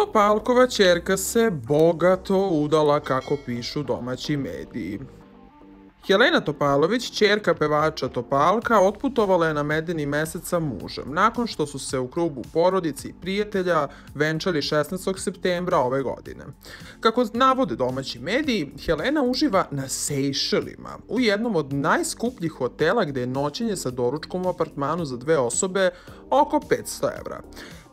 Topalkova ćerka se bogato udala, kako pišu domaći mediji. Helena Topalović, ćerka pevača Topalka, otputovala je na medeni mesec sa mužem, nakon što su se u krugu porodice i prijatelja venčali 16. septembra ove godine. Kako navode domaći mediji, Helena uživa na Sejšelima, u jednom od najskupljih hotela gde je noćenje sa doručkom u apartmanu za 2 osobe oko 500 evra.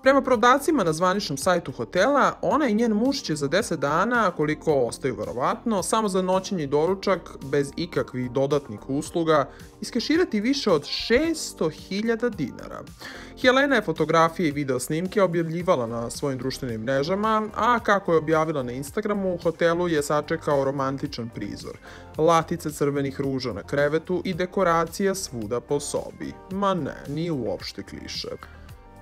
Prema prodavcima na zvaničnom sajtu hotela, ona i njen muž će za 10 dana, koliko ostaju verovatno, samo za noćenje i doručak, bez ikakvih dodatnih usluga, iskeširati više od 600.000 dinara. Helena je fotografije i video snimke objavljivala na svojim društvenim mrežama, a kako je objavila na Instagramu, u hotelu je sačekao romantičan prizor. Latice crvenih ruža na krevetu i dekoracija svuda po sobi. Ma ne, nije uopšte kliše.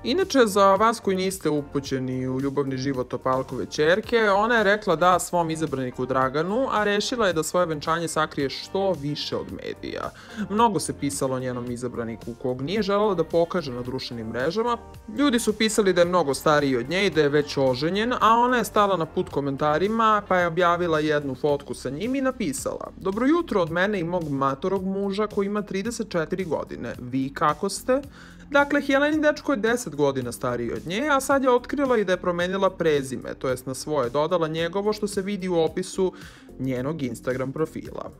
Inače, za vas koji niste upućeni u ljubavni život Topalkove ćerke, ona je rekla da svom izabraniku Draganu, a rešila je da svoje venčanje sakrije što više od medija. Mnogo se pisalo o njenom izabraniku kog nije želela da pokaže na društvenim mrežama. Ljudi su pisali da je mnogo stariji od nje i da je već oženjen, a ona je stala na put komentarima pa je objavila jednu fotku sa njim i napisala: "Dobro jutro od mene i mog matorog muža koji ima 34 godine. Vi kako ste?" Dakle, Helenin dečko je 10 godina stariji od nje, a sad je otkrila i da je promenila prezime, to jest na svoje dodala njegovo, što se vidi u opisu njenog Instagram profila.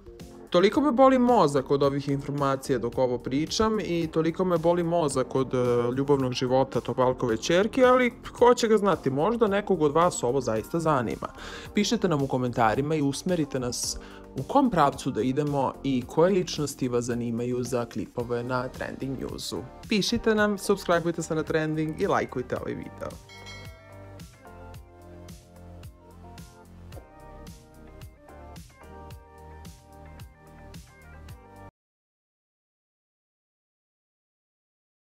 Toliko me boli mozak od ovih informacija dok ovo pričam i toliko me boli mozak od ljubavnog života Topalkove ćerke, ali ko će ga znati, možda nekog od vas ovo zaista zanima. Pišite nam u komentarima i usmerite nas u kom pravcu da idemo i koje ličnosti vas zanimaju za klipove na Trending Newsu. Pišite nam, subscribeujte se na Trending i lajkujte ovaj video.